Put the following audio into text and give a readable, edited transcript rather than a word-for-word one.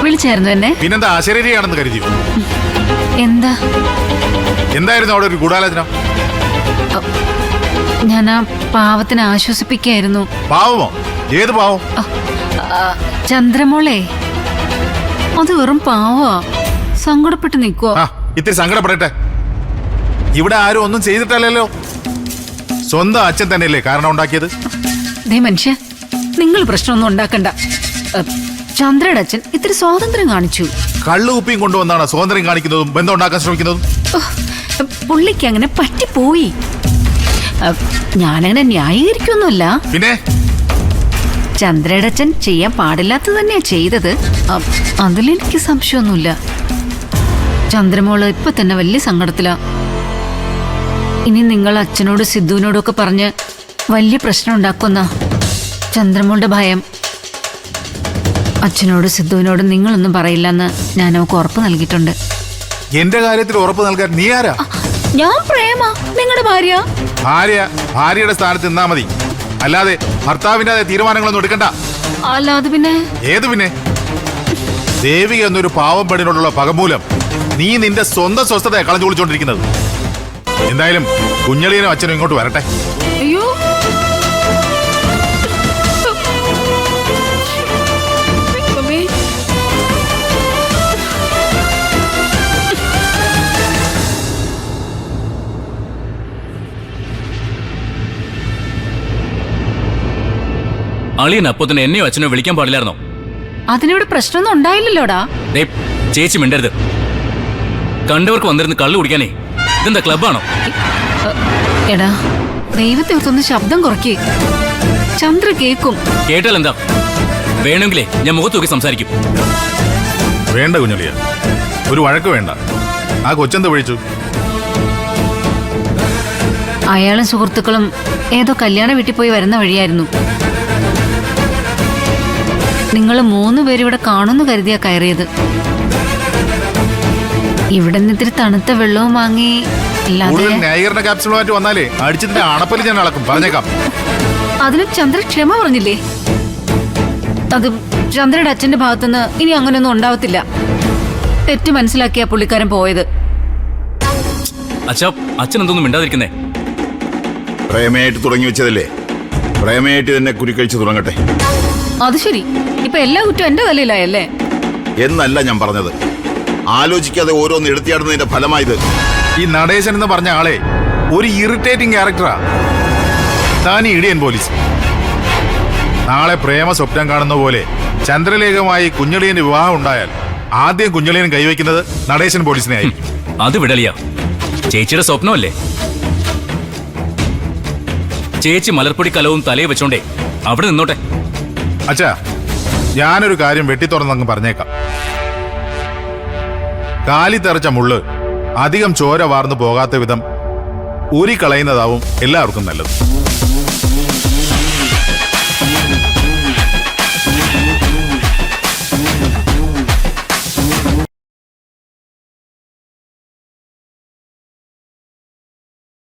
വിളിച്ചായിരുന്നു എന്നെ? പിന്നെന്താ അശരീരിയാണെന്ന് കരുതിയോ? എന്തായിരുന്നു അവിടെ ഒരു ഗൂഢാലോചന? ഞാൻ ആ പാവത്തിനെ ആശ്വസിപ്പിക്കായിരുന്നു. പാവമോ? ഏത് പാവം? ചന്ദ്രമോളെ, അത് വെറും പാവാ. സങ്കടപ്പെട്ട് നിൽക്കുവോ? ഇത്തിരി സങ്കടപ്പെടട്ടെ. ഇവിടെ ആരും ഒന്നും ചെയ്തിട്ടല്ലോ. സ്വന്തം അച്ഛൻ തന്നെയല്ലേ കാരണം ഉണ്ടാക്കിയത്. മനുഷ്യ, നിങ്ങൾ പ്രശ്നമൊന്നും ഉണ്ടാക്കണ്ട. ചന്ദ്രയുടെ അച്ഛൻ ഇത്തിരി സ്വാതന്ത്ര്യം കാണിച്ചു. കള്ളുകുപ്പിയും കൊണ്ടുവന്നാണ് സ്വാതന്ത്ര്യം കാണിക്കുന്നതും ബന്ധം ഉണ്ടാക്കാൻ ശ്രമിക്കുന്നതും. പുള്ളിക്ക് അങ്ങനെ പറ്റിപ്പോയി. ഞാനങ്ങനെ ന്യായീകരിക്കൊന്നുമല്ല. പിന്നെ ചന്ദ്രയുടെ അച്ഛൻ ചെയ്യാൻ പാടില്ലാത്തത് തന്നെയാ ചെയ്തത്. അതിലെനിക്ക് സംശയമൊന്നുമില്ല. ചന്ദ്രമോള് ഇപ്പൊ തന്നെ വലിയ സങ്കടത്തിലാ. ഇനി നിങ്ങൾ അച്ഛനോട് സിദ്ധുവിനോടൊക്കെ പറഞ്ഞ് വലിയ പ്രശ്നം ഉണ്ടാക്കുന്ന ചന്ദ്രമോളുടെ ഭയം. അച്ഛനോട് സിദ്ധുവിനോട് നിങ്ങളൊന്നും പറയില്ലെന്ന് ഞാൻ അവൾക്ക് ഉറപ്പ് നൽകിയിട്ടുണ്ട്. എന്റെ കാര്യത്തിൽ ഉറപ്പ് നൽകാൻ നീ ആരാ? ഞാൻ പ്രേമ, നിങ്ങളുടെ ഭാര്യ. ഭാര്യയുടെ സ്ഥാനത്ത് നിന്നാ മതി, അല്ലാതെ ഭർത്താവിന്റെ തീരുമാനങ്ങളൊന്നും എടുക്കണ്ട. അല്ലാതെ പിന്നെ? ഏത് പിന്നെ? ദേവിക എന്നൊരു പാവം പെണ്ണിനോടുള്ള പകമൂലം നീ നിന്റെ സ്വന്തം സ്വസ്ഥതയെ കളഞ്ഞു കുളിച്ചോണ്ടിരിക്കുന്നത്. എന്തായാലും കുഞ്ഞളിയനും അച്ഛനും ഇങ്ങോട്ട് വരട്ടെ. അയ്യോ, അളിയൻ അപ്പൊ തന്നെ എന്നെയോ അച്ഛനോ വിളിക്കാൻ പാടില്ലായിരുന്നോ? അതിനോട് പ്രശ്നമൊന്നും ഉണ്ടായില്ലല്ലോടാ. ചേച്ചി മിണ്ടരുത്. കണ്ടവർക്ക് വന്നിരുന്ന് കള്ളു കുടിക്കാനേ ഇതെന്താ ക്ലബാണോ? എടാ, ദൈവത്തെ ഒത്തൊന്ന് ശബ്ദം കുറയ്ക്കേ. ചന്ദ്ര കേക്കും. കേട്ടാൽ എന്താ? വേണമെങ്കിലേ ഞാൻ മുഖത്ത് നോക്കി സംസാരിക്കും. വേണ്ട കുഞ്ഞളിയ, ഒരു വഴക്ക് വേണ്ട. ആ കൊച്ചെന്ത് വിളിച്ചു? അയാളും സുഹൃത്തുക്കളും ഏതോ കല്യാണ വീട്ടിൽ പോയി വരുന്ന വഴിയായിരുന്നു. നിങ്ങൾ 3 പേരിവിടെ കാണുന്നു കരുതിയാ കയറിയത്. ഇവിടെ നിന്നിത്തിരി തണുത്ത വെള്ളവും വാങ്ങി. ന്യായീകരണ ക്യാപ്സുളുമായിട്ട് വന്നാലേ അടിച്ചതിന്റെ അണപ്പല് ഞാൻ അളക്കും, പറഞ്ഞേക്കാം. അതിന് ചന്ദ്ര ക്ഷമ പറഞ്ഞില്ലേ? അത് ചന്ദ്രയുടെ അച്ഛന്റെ ഭാഗത്തുനിന്ന് ഇനി അങ്ങനെയൊന്നും ഉണ്ടാവത്തില്ല. തെറ്റ് മനസ്സിലാക്കിയ പുള്ളിക്കാരൻ പോയത്. അച്ഛൻ എന്തൊന്നും മിണ്ടാതിരിക്കുന്നേ? പ്രേമയായിട്ട് തുടങ്ങി വെച്ചതല്ലേ, പ്രേമയായിട്ട് തന്നെ കുരുക്കഴിച്ച് തുടങ്ങട്ടെ. അത് ശരി, ഇപ്പൊ എല്ലാ കുറ്റവും എന്റെ തലയിലായല്ലേ? എന്നല്ല ഞാൻ പറഞ്ഞത്. ആലോചിക്കാതെ ഓരോന്ന് എടുത്തിയാടുന്നതിന്റെ ഫലമായത്. ഈ നടേശൻ എന്ന് പറഞ്ഞ ആളെ ഒരു ഇറിറ്റേറ്റിംഗ് ക്യാരക്ടറാ. താനീ ഇടിയൻ പോലീസ്. നാളെ പ്രേമ സ്വപ്നം കാണുന്ന പോലെ ചന്ദ്രലേഖമായി കുഞ്ഞളിയന്റെ വിവാഹം ഉണ്ടായാൽ ആദ്യം കുഞ്ഞളിയൻ കൈവയ്ക്കുന്നത് നടേശൻ പോലീസിനെ ആയിരിക്കും. അത് വിടലിയ ചേച്ചിയുടെ സ്വപ്നമല്ലേ? ചേച്ചി മലർപ്പൊടി കലവും തലയെ വെച്ചോണ്ടേ അവിടെ നിന്നോട്ടെ. അച്ഛാ, ഞാനൊരു കാര്യം വെട്ടിത്തുറന്നങ്ങ് പറഞ്ഞേക്കാം. കാലി തെറിച്ച മുള്ള് അധികം ചോര വാർന്നു പോകാത്ത വിധം ഊരിക്കളയുന്നതാവും എല്ലാവർക്കും നല്ലത്.